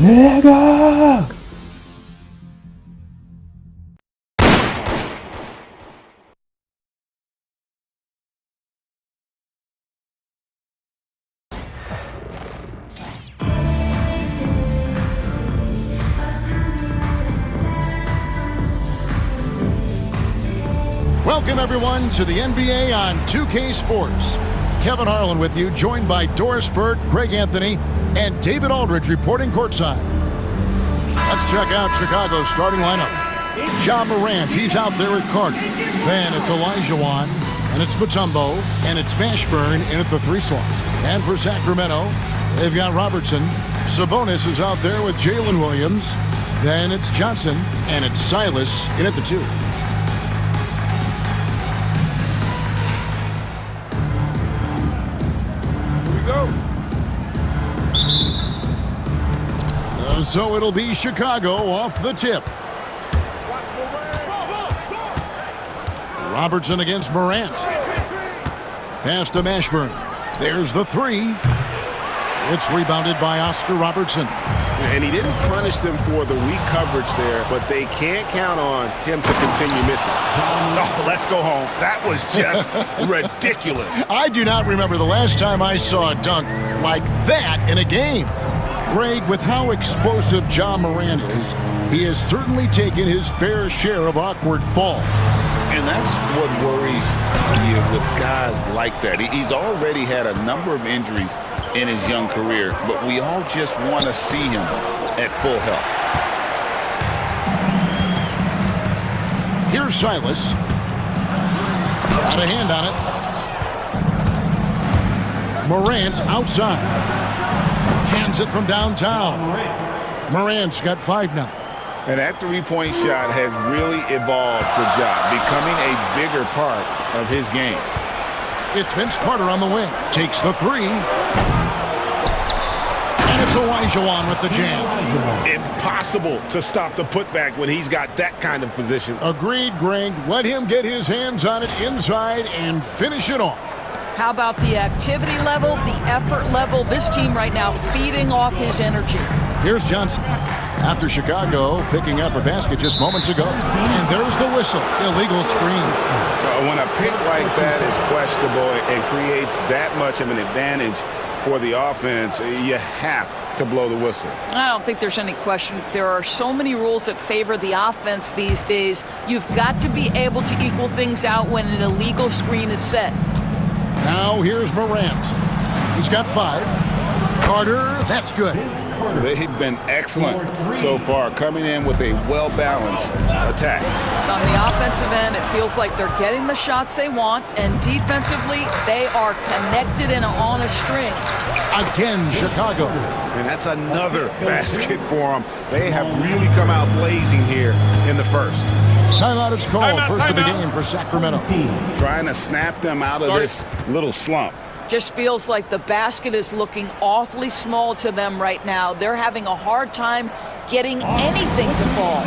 Nigga! Welcome, everyone, to the NBA on 2K Sports. Kevin Harlan with you, joined by Doris Burke, Greg Anthony, and David Aldridge reporting courtside. Let's check out Chicago's starting lineup. Ja Morant, he's out there at Carter. Then it's Olajuwon, and it's Mutombo, and it's Mashburn in at the 3 slot. And for Sacramento, they've got Robertson. Sabonis is out there with Jalen Williams. Then it's Johnson, and it's Silas in at the 2. So it'll be Chicago off the tip. Robertson against Morant. Pass to Mashburn. There's the 3. It's rebounded by Oscar Robertson. And he didn't punish them for the weak coverage there, but they can't count on him to continue missing. Oh, let's go home. That was just ridiculous. I do not remember the last time I saw a dunk like that in a game. Greg, with how explosive Ja Morant is, he has certainly taken his fair share of awkward falls. And that's what worries you with guys like that. He's already had a number of injuries in his young career, but we all just want to see him at full health. Here's Silas. Got a hand on it. Morant outside. Cans it from downtown. Morant's got 5 now. And that three-point shot has really evolved for Ja, becoming a bigger part of his game. It's Vince Carter on the wing. Takes the 3. And it's Olajuwon with the jam. Impossible to stop the putback when he's got that kind of position. Agreed, Greg. Let him get his hands on it inside and finish it off. How about the activity level, the effort level? This team right now feeding off his energy. Here's Johnson. After Chicago picking up a basket just moments ago. And there's the whistle. Illegal screen. When a pick like that is questionable and creates that much of an advantage for the offense, you have to blow the whistle. I don't think there's any question. There are so many rules that favor the offense these days. You've got to be able to equal things out when an illegal screen is set. Now here's Morant. He's got 5. Carter, that's good. They've been excellent so far, coming in with a well-balanced attack. On the offensive end, it feels like they're getting the shots they want, and defensively, they are connected and on a string. Again, Chicago. And that's another basket for them. They have really come out blazing here in the first. Timeout is called. First of the game for Sacramento. Trying to snap them out of this little slump. Just feels like the basket is looking awfully small to them right now. They're having a hard time getting anything to fall.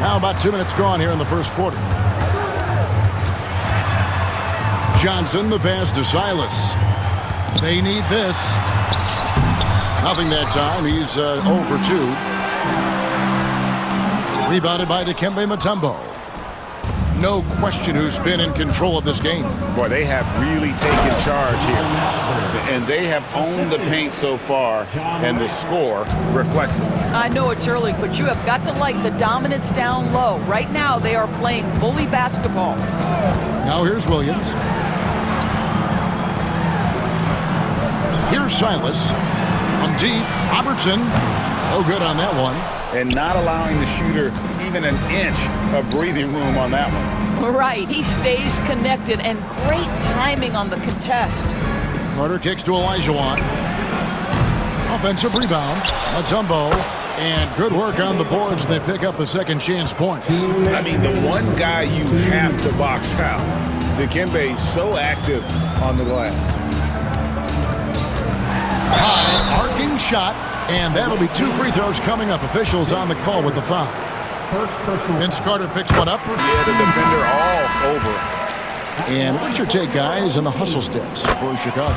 Now about 2 minutes gone here in the first quarter. Johnson, the pass to Silas. They need this. Nothing that time. He's 0 for 2. Rebounded by Dikembe Mutombo. No question who's been in control of this game. Boy, they have really taken charge here. And they have owned the paint so far, and the score reflects it. I know it's early, but you have got to like the dominance down low. Right now, they are playing bully basketball. Now here's Williams. Here's Silas. From deep, Robertson. No good on that one. And not allowing the shooter even an inch of breathing room on that one. Right, he stays connected, and great timing on the contest. Carter kicks to Olajuwon. Offensive rebound. Mutombo. And good work on the boards. They pick up the second chance points. I mean, the one guy you have to box out. Dikembe so active on the glass. High arcing shot. And that'll be 2 free throws coming up. Officials on the call with the foul. Vince Carter picks one up. Yeah, the defender all over. And what's your take, guys, on the hustle sticks for Chicago?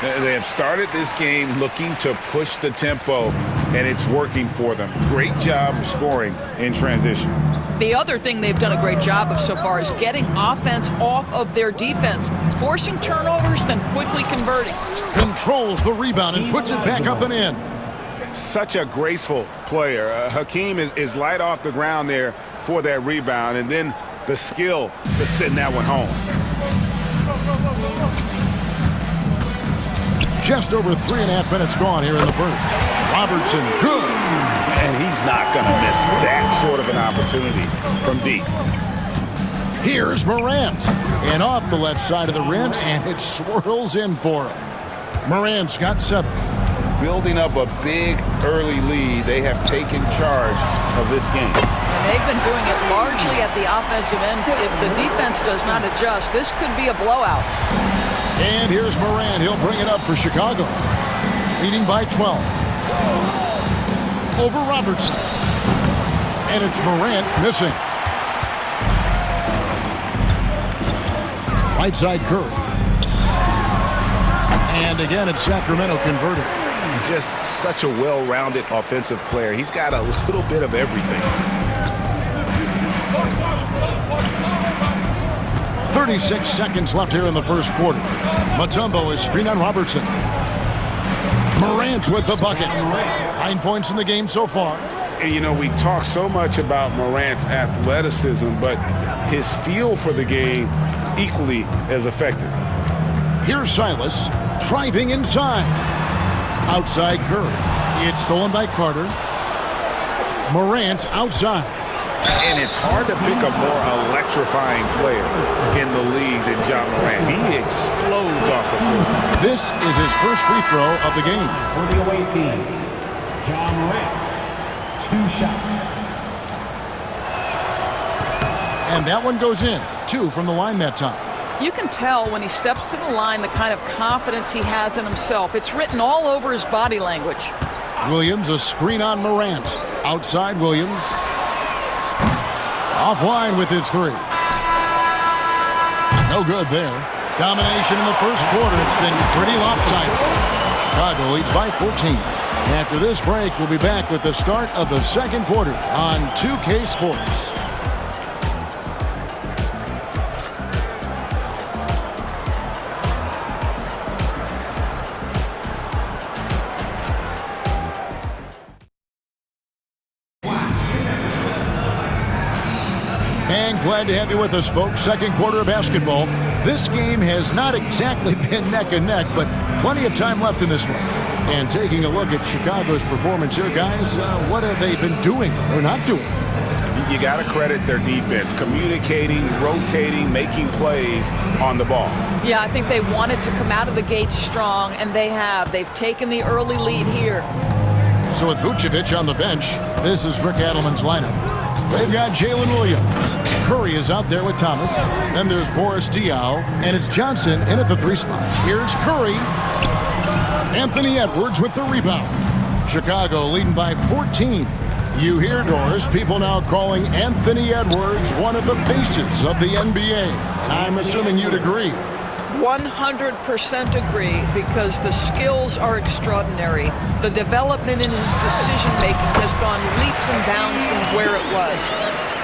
They have started this game looking to push the tempo, and it's working for them. Great job of scoring in transition. The other thing they've done a great job of so far is getting offense off of their defense, forcing turnovers, then quickly converting. Controls the rebound and puts it back up and in. Such a graceful player. Hakeem is light off the ground there for that rebound, and then the skill to send that one home. Just over 3.5 minutes gone here in the first. Robertson, good. And he's not going to miss that sort of an opportunity from deep. Here's Morant. And off the left side of the rim, and it swirls in for him. Morant's got 7. Building up a big early lead, they have taken charge of this game. And they've been doing it largely at the offensive end. If the defense does not adjust, this could be a blowout. And here's Morant. He'll bring it up for Chicago. Leading by 12. Over Robertson. And it's Morant missing. Right side Curry. And again, it's Sacramento converted. Just such a well-rounded offensive player. He's got a little bit of everything. 36 seconds left here in the first quarter. Mutombo is screen on Robertson. Morant with the bucket. 9 points in the game so far. And, you know, we talk so much about Morant's athleticism, but his feel for the game equally as effective. Here's Silas driving inside. Outside Curry. It's stolen by Carter. Morant outside. And it's hard to pick a more electrifying player in the league than John Morant. He explodes off the floor. This is his first free throw of the game. For the away team, John Morant, 2 shots. And that one goes in. 2 from the line that time. You can tell when he steps to the line the kind of confidence he has in himself. It's written all over his body language. Williams, a screen on Morant. Outside Williams. Offline with his 3. No good there. Domination in the first quarter. It's been pretty lopsided. Chicago leads by 14. After this break, we'll be back with the start of the second quarter on 2K Sports. And glad to have you with us, folks. Second quarter of basketball. This game has not exactly been neck and neck, but plenty of time left in this one. And taking a look at Chicago's performance here, guys, what have they been doing or not doing? You got to credit their defense, communicating, rotating, making plays on the ball. Yeah, I think they wanted to come out of the gate strong, and they have. They've taken the early lead here. So with Vucevic on the bench, this is Rick Adelman's lineup. They've got Jalen Williams. Curry is out there with Thomas. Then there's Boris Diaw, and it's Johnson in at the 3 spot. Here's Curry. Anthony Edwards with the rebound. Chicago leading by 14. You hear, Doris, people now calling Anthony Edwards one of the faces of the NBA. I'm assuming you'd agree. 100% agree, because the skills are extraordinary. The development in his decision-making has gone leaps and bounds from where it was.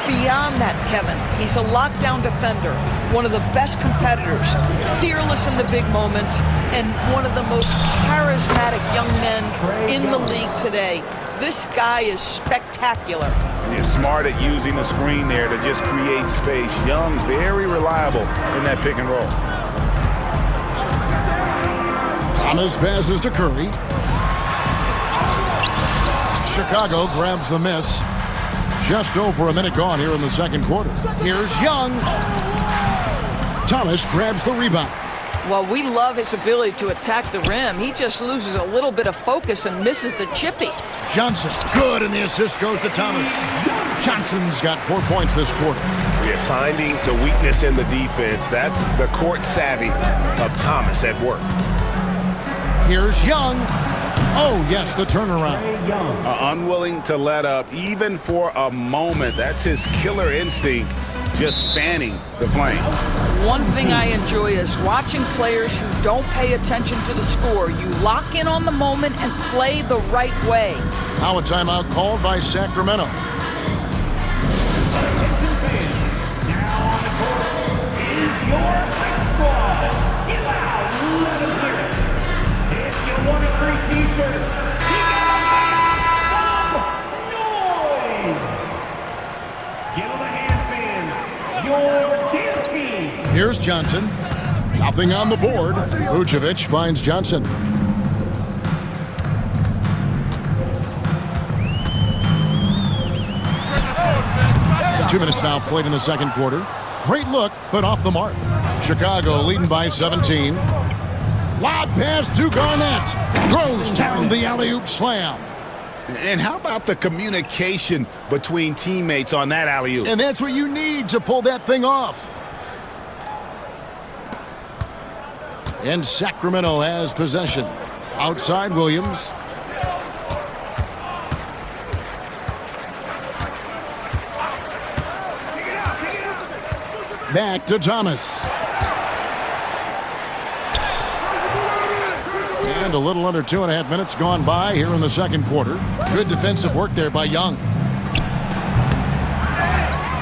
Beyond that, Kevin, he's a lockdown defender, one of the best competitors, fearless in the big moments, and one of the most charismatic young men in the league today. This guy is spectacular. He's smart at using the screen there to just create space. Young, very reliable in that pick and roll. Thomas passes to Curry. Chicago grabs the miss. Just over a minute gone here in the second quarter. Here's Young. Thomas grabs the rebound. Well, we love his ability to attack the rim. He just loses a little bit of focus and misses the chippy. Johnson, good, and the assist goes to Thomas. Johnson's got 4 points this quarter. We're finding the weakness in the defense. That's the court savvy of Thomas at work. Here's Young. Oh, yes, the turnaround. Trae Young. Unwilling to let up even for a moment. That's his killer instinct, just fanning the flame. One thing I enjoy is watching players who don't pay attention to the score. You lock in on the moment and play the right way. Now a timeout called by Sacramento. Attention fans, now on the court is your Hype Squad. Get loud, let them hear it. If you want a free t-shirt, you gotta make some noise. Give them a hand, fans. Your dance team. Here's Johnson. Nothing on the board. Vucevic finds Johnson. Two minutes now played in the second quarter. Great look, but off the mark. Chicago leading by 17. Lob pass to Garnett. Throws down the alley-oop slam. And how about the communication between teammates on that alley-oop? And that's what you need to pull that thing off. And Sacramento has possession. Outside Williams. Back to Thomas. And a little under 2.5 minutes gone by here in the second quarter. Good defensive work there by Young.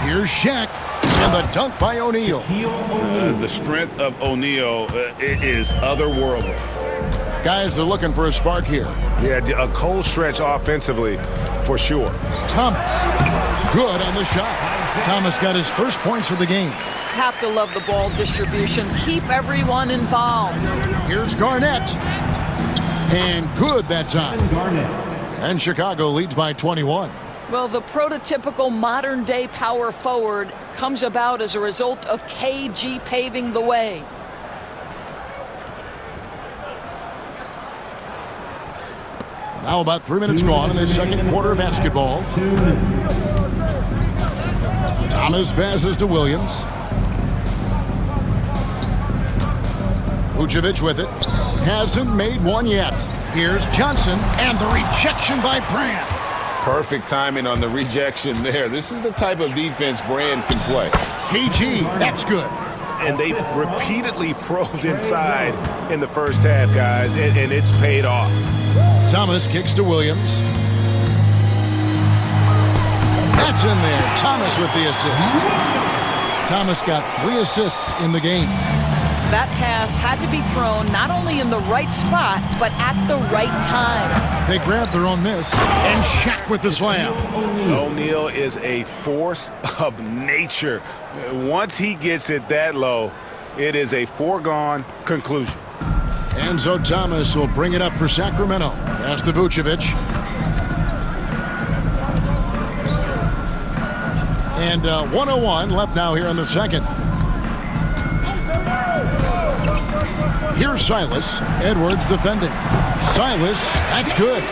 Here's Shaq. And the dunk by O'Neal. The strength of O'Neal is otherworldly. Guys are looking for a spark here. Yeah, a cold stretch offensively, for sure. Thomas. Good on the shot. Thomas got his first points of the game. Have to love the ball distribution. Keep everyone involved. Here's Garnett. And good that time. Garnett. And Chicago leads by 21. Well, the prototypical modern-day power forward comes about as a result of KG paving the way. Now about 3 minutes gone in the second quarter of basketball. 2 minutes. Thomas passes to Williams. Vucevic with it. Hasn't made one yet. Here's Johnson and the rejection by Brand. Perfect timing on the rejection there. This is the type of defense Brand can play. KG, that's good. And they've repeatedly probed inside in the first half, guys, and it's paid off. Thomas kicks to Williams. That's in there. Thomas with the assist. Thomas got 3 assists in the game. That pass had to be thrown not only in the right spot, but at the right time. They grabbed their own miss, and Shaq with the slam. O'Neal is a force of nature. Once he gets it that low, it is a foregone conclusion. And so Thomas will bring it up for Sacramento. Pass to Vucevic. And 1:01 left now here in the second. Here's Silas. Edwards defending. Silas, that's good.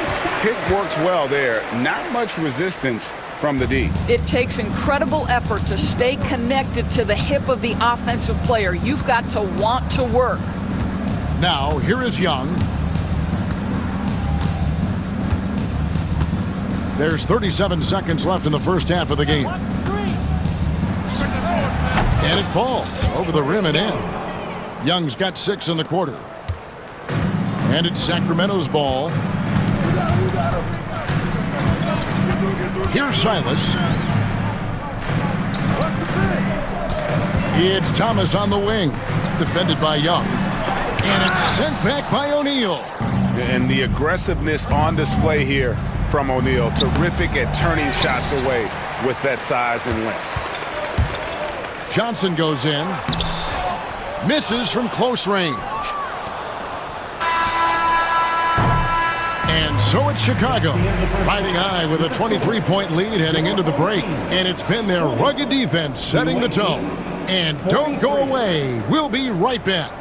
Pick works well there. Not much resistance from the D. It takes incredible effort to stay connected to the hip of the offensive player. You've got to want to work. Now, here is Young. There's 37 seconds left in the first half of the game. And it falls over the rim and in. Young's got 6 in the quarter. And it's Sacramento's ball. Here's Silas. It's Thomas on the wing. Defended by Young. And it's sent back by O'Neal. And the aggressiveness on display here from O'Neal. Terrific at turning shots away with that size and length. Johnson goes in. Misses from close range. And so it's Chicago, riding high with a 23-point lead heading into the break. And it's been their rugged defense setting the tone. And don't go away. We'll be right back.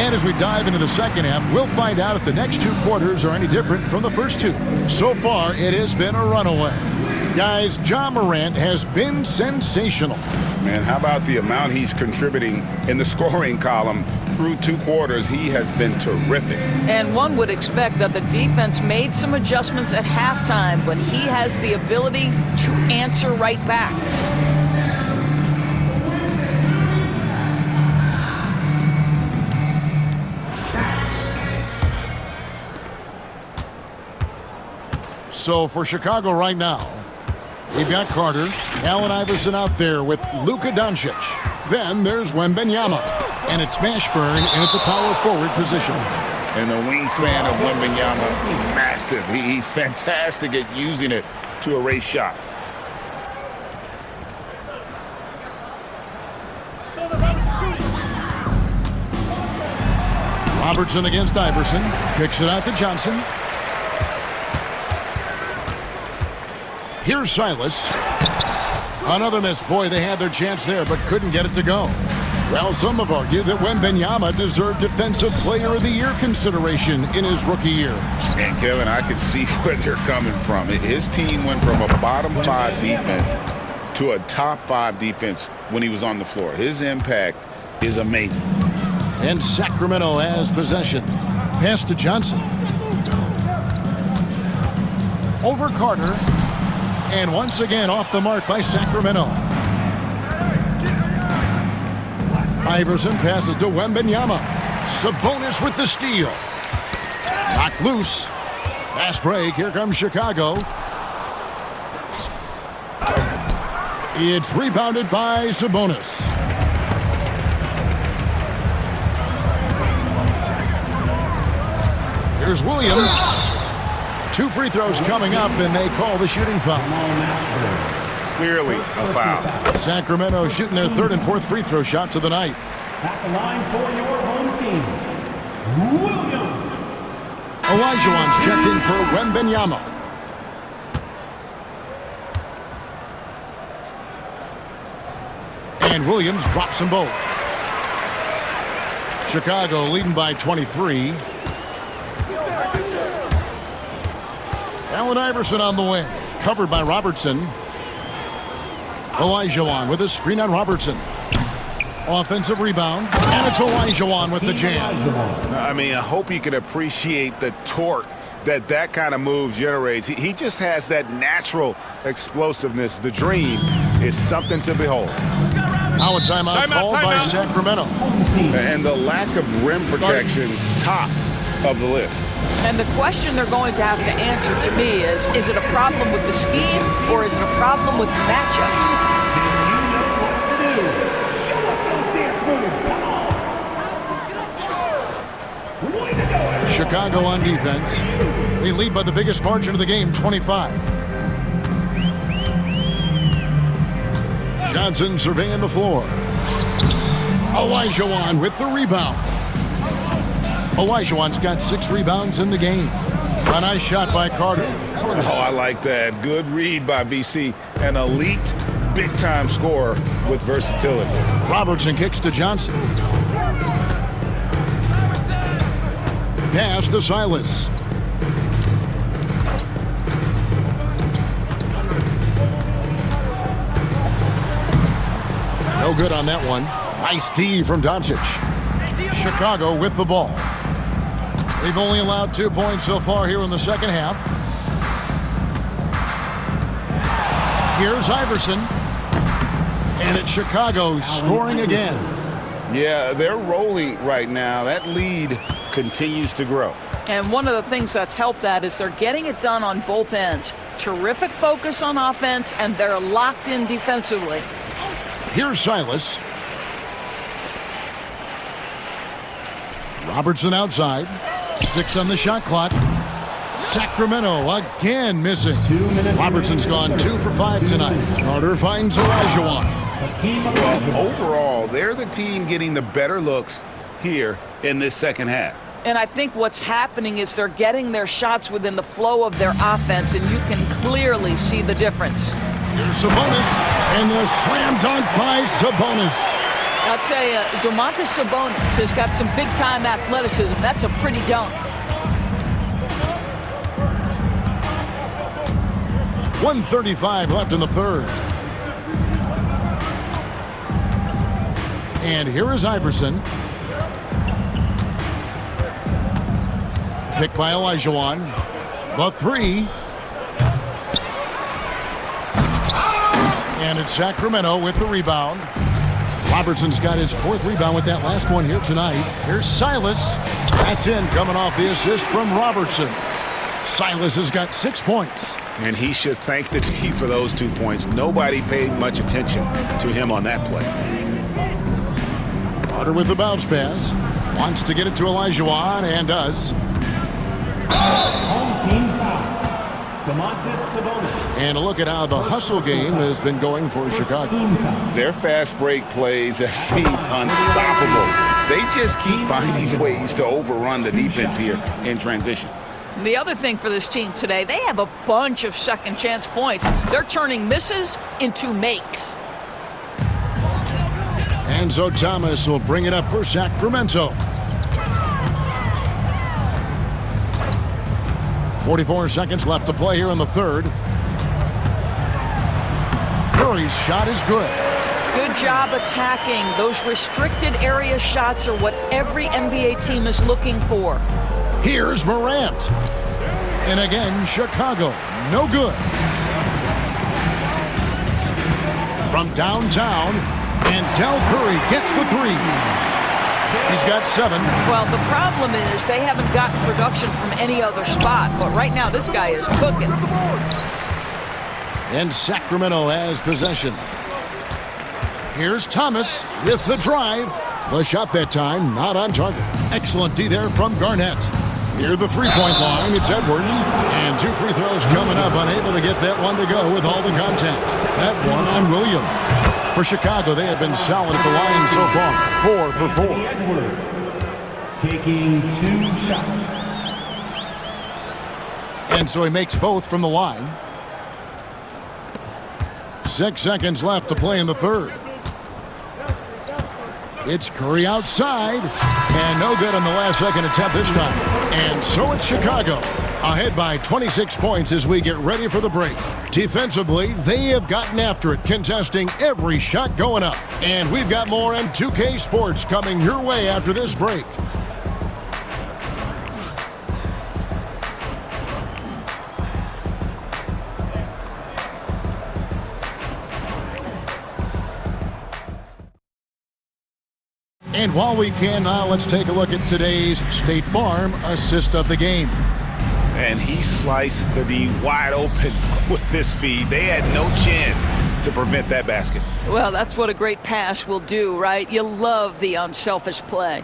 And as we dive into the second half, we'll find out if the next two quarters are any different from the first two. So far, it has been a runaway. Guys, Ja Morant has been sensational. Man, how about the amount he's contributing in the scoring column through two quarters? He has been terrific. And one would expect that the defense made some adjustments at halftime, but he has the ability to answer right back. So for Chicago right now, we've got Carter, Allen Iverson out there with Luka Doncic. Then there's Wembanyama, and it's Mashburn in at the power forward position. And the wingspan of Wembanyama, massive. He's fantastic at using it to erase shots. Robertson against Iverson, kicks it out to Johnson. Here's Silas. Another miss. Boy, they had their chance there, but couldn't get it to go. Well, some have argued that Wembanyama deserved Defensive Player of the Year consideration in his rookie year. And, Kevin, I can see where they're coming from. His team went from a bottom five defense to a top five defense when he was on the floor. His impact is amazing. And Sacramento has possession. Pass to Johnson. Over Carter. And once again off the mark by Sacramento. Iverson passes to Wembanyama. Sabonis with the steal. Knocked loose. Fast break. Here comes Chicago. It's rebounded by Sabonis. Here's Williams. Two free throws coming up, and they call the shooting foul. Clearly a foul. Sacramento shooting their third and fourth free throw shots of the night. At the line for your home team, Williams. Olajuwon's checked in for Wembanyama. And Williams drops them both. Chicago leading by 23. Allen Iverson on the wing. Covered by Robertson. Olajuwon with a screen on Robertson. Offensive rebound. And it's Olajuwon with the jam. I mean, I hope you can appreciate the torque that kind of move generates. He just has that natural explosiveness. The dream is something to behold. Now a timeout called by Sacramento. And the lack of rim protection, top of the list. And the question they're going to have to answer to me is it a problem with the scheme or is it a problem with matchups? Show us those dance moves. Come on. Chicago on defense. They lead by the biggest margin of the game, 25. Johnson surveying the floor. Olajuwon with the rebound. Olajuwon's got 6 rebounds in the game. A nice shot by Carter. Oh, I like that. Good read by VC. An elite, big-time scorer with versatility. Robertson kicks to Johnson. Pass to Silas. No good on that one. Nice D from Doncic. Chicago with the ball. They've only allowed 2 points so far here in the second half. Here's Iverson. And it's Chicago scoring again. Yeah, they're rolling right now. That lead continues to grow. And one of the things that's helped that is they're getting it done on both ends. Terrific focus on offense, and they're locked in defensively. Here's Silas. Robertson outside. 6 on the shot clock. Sacramento again missing. Robertson's gone 2 for 5 tonight. Carter finds Olajuwon. Well, overall, they're the team getting the better looks here in this second half. And I think what's happening is they're getting their shots within the flow of their offense, and you can clearly see the difference. Here's Sabonis, and the slam dunk by Sabonis. I'll tell you, Domantas Sabonis has got some big-time athleticism. That's a pretty dunk. 1:35 left in the third. And here is Iverson. Picked by Olajuwon. The three. And it's Sacramento with the rebound. Robertson's got his fourth rebound with that last one here tonight. Here's Silas. That's in, coming off the assist from Robertson. Silas has got 6 points. And he should thank the team for those 2 points. Nobody paid much attention to him on that play. Carter with the bounce pass. Wants to get it to Olajuwon and does. Home team foul. Domantas Sabonis. And a look at how the hustle game has been going for Chicago. Their fast break plays have seemed unstoppable. They just keep finding ways to overrun the defense here in transition. The other thing for this team today, they have a bunch of second chance points. They're turning misses into makes. Enzo Thomas will bring it up for Sacramento. 44 seconds left to play here in the third. Curry's shot is good. Good job attacking. Those restricted area shots are what every NBA team is looking for. Here's Morant. And again, Chicago, no good. From downtown, and Del Curry gets the three. He's got 7. Well, the problem is they haven't gotten production from any other spot, but right now this guy is cooking. And Sacramento has possession. Here's Thomas with the drive. The shot that time, not on target. Excellent D there from Garnett. Near the three-point line, it's Edwards. And 2 free throws coming up, unable to get that one to go with all the contact. That one on William. For Chicago, they have been solid at the line so far. 4 for 4. Edwards taking 2 shots. And so he makes both from the line. 6 seconds left to play in the third. It's Curry outside. And no good on the last second attempt this time. And so it's Chicago, ahead by 26 points as we get ready for the break. Defensively, they have gotten after it, contesting every shot going up. And we've got more on 2K Sports coming your way after this break. And while we can now, let's take a look at today's State Farm assist of the game. And he sliced the D wide open with this feed. They had no chance to prevent that basket. Well, that's what a great pass will do, right? You love the unselfish play.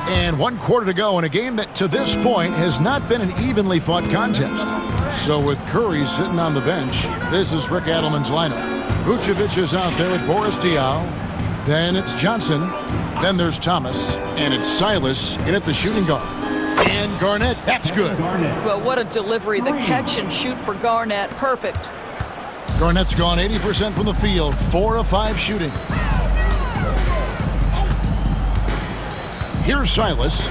And 1 quarter to go in a game that to this point has not been an evenly fought contest. So with Curry sitting on the bench, this is Rick Adelman's lineup. Vucevic is out there with Boris Diaw. Then it's Johnson. Then there's Thomas. And it's Silas in at the shooting guard. And Garnett, that's good. Well, what a delivery. The catch and shoot for Garnett. Perfect. Garnett's gone 80% from the field. 4 of 5 shooting. Here's Silas.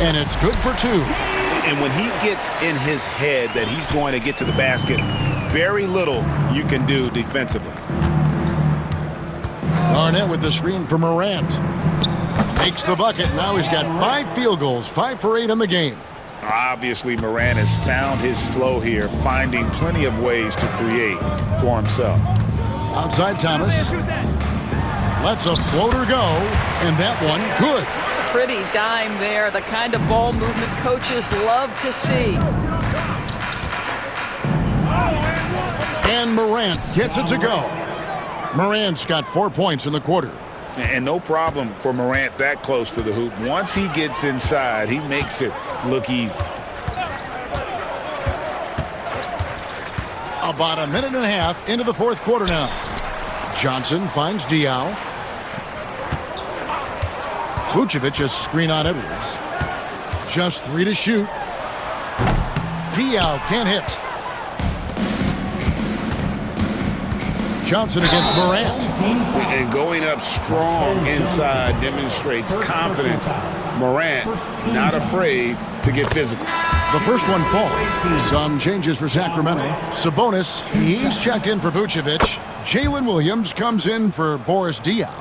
And it's good for 2. And when he gets in his head that he's going to get to the basket, very little you can do defensively. Garnett with the screen for Morant. Makes the bucket. Now he's got 5 field goals, 5 for 8 in the game. Obviously, Morant has found his flow here, finding plenty of ways to create for himself. Outside Thomas. Lets a floater go. And that one, good. Pretty dime there, the kind of ball movement coaches love to see. And Morant gets it to go. Morant's got 4 points in the quarter. And no problem for Morant that close to the hoop. Once he gets inside, he makes it look easy. About a minute and a half into the fourth quarter now. Johnson finds Diaw. Vucevic a screen on Edwards. Just 3 to shoot. Diaw can't hit. Johnson against Morant. And going up strong inside demonstrates confidence. Morant not afraid to get physical. The first one falls. Some changes for Sacramento. Sabonis, he's checked in for Vucevic. Jalen Williams comes in for Boris Diaw.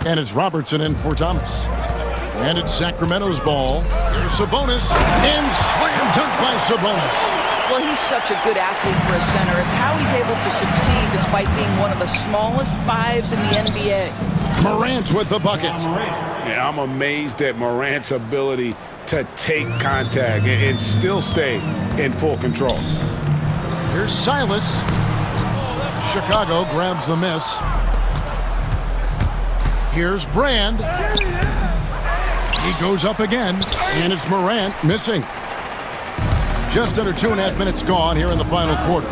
And it's Robertson in for Thomas. And it's Sacramento's ball. Here's Sabonis. And slam dunk by Sabonis. Well, he's such a good athlete for a center. It's how he's able to succeed despite being one of the smallest fives in the NBA. Morant with the bucket. Yeah, I'm amazed at Morant's ability to take contact and still stay in full control. Here's Silas. Chicago grabs the miss. Here's Brand. He goes up again, and it's Morant missing. Just under 2.5 minutes gone here in the final quarter.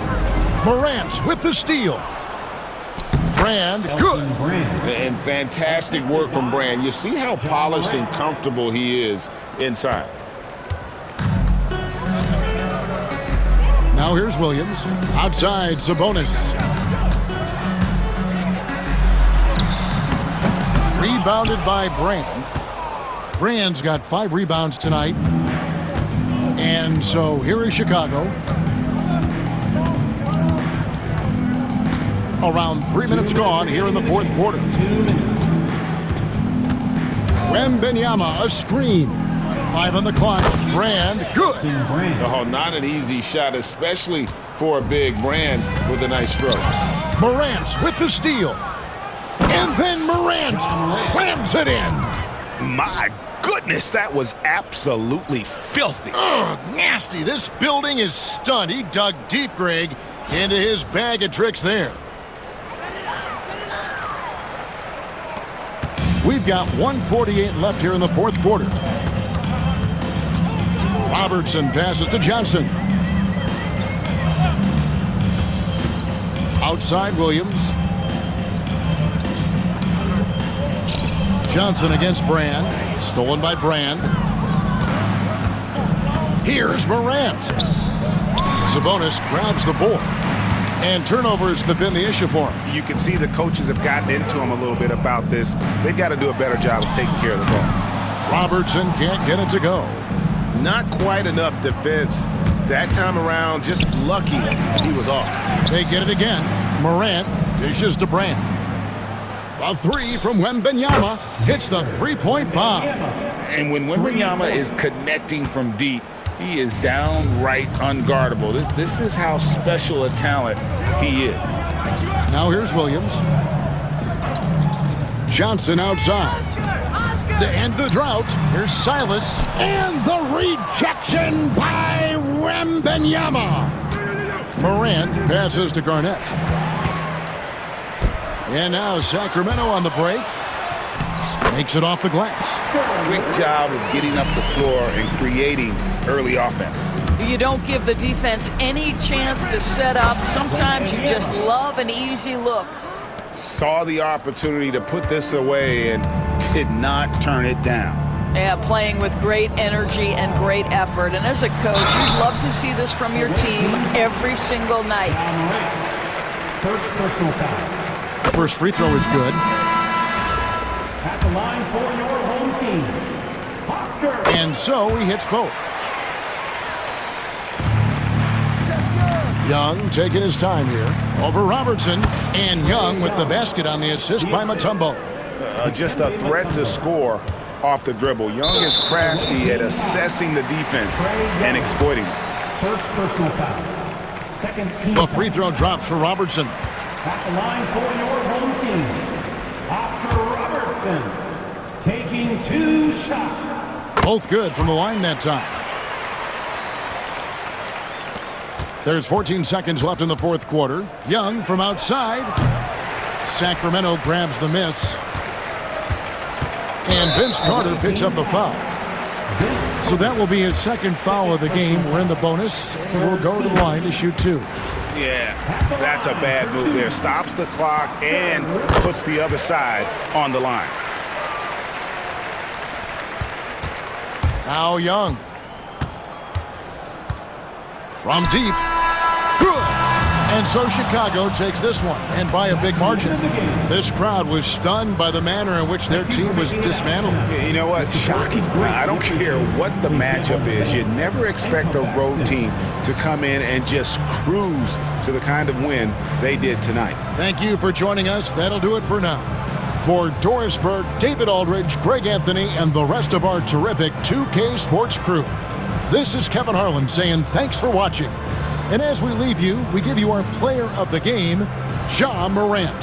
Morant with the steal. Brand, good. And fantastic work from Brand. You see how polished and comfortable he is inside. Now here's Williams. Outside, Sabonis. Rebounded by Brand. Brand's got 5 rebounds tonight. And so here is Chicago. Around 3 minutes gone here in the fourth quarter. Wembanyama, a screen. 5 on the clock. Brand, good. Oh, not an easy shot, especially for a big Brand with a nice stroke. Morant with the steal. And then Morant slams it in. My goodness, that was absolutely filthy. Ugh, nasty. This building is stunned. He dug deep, Greg, into his bag of tricks there. We've got 1:48 left here in the fourth quarter. Robertson passes to Johnson. Outside Williams. Johnson against Brand. Stolen by Brand. Here's Morant. Sabonis grabs the board. And turnovers have been the issue for him. You can see the coaches have gotten into him a little bit about this. They've got to do a better job of taking care of the ball. Robertson can't get it to go. Not quite enough defense. That time around, just lucky he was off. They get it again. Morant dishes to Brand. A 3 from Wembanyama hits the three-point bomb. And when Wembanyama is connecting from deep, he is downright unguardable. This is how special a talent he is. Now here's Williams. Johnson outside. To end the drought, here's Silas. And the rejection by Wembanyama. Morant passes to Garnett. And now Sacramento on the break. Makes it off the glass. Quick job of getting up the floor and creating early offense. You don't give the defense any chance to set up. Sometimes you just love an easy look. Saw the opportunity to put this away and did not turn it down. Yeah, playing with great energy and great effort. And as a coach, you'd love to see this from your team every single night. First personal foul. First free throw is good. At the line for your home team, Oscar. And so he hits both. Young taking his time here. Over Robertson. And Young with the basket on the assist by Mutombo. Just a threat to score off the dribble. Young is crafty at assessing the defense and exploiting it. First personal foul. Second team. The free throw drops for Robertson. At the line for your home team, Oscar Robertson, taking 2 shots. Both good from the line that time. There's 14 seconds left in the fourth quarter. Young from outside. Sacramento grabs the miss. And Vince Carter picks up the foul. So that will be his second foul of the game. We're in the bonus. We'll go to the line to shoot 2. Yeah, that's a bad move there. Stops the clock and puts the other side on the line. Now Young. From deep. Good. And so Chicago takes this one, and by a big margin. This crowd was stunned by the manner in which their team was dismantled. You know what? Shocking. I don't care what the matchup is. You never expect a road team to come in and just cruise to the kind of win they did tonight. Thank you for joining us. That'll do it for now. For Doris Burke, David Aldridge, Greg Anthony, and the rest of our terrific 2K Sports crew, this is Kevin Harlan saying thanks for watching. And as we leave you, we give you our player of the game, Ja Morant.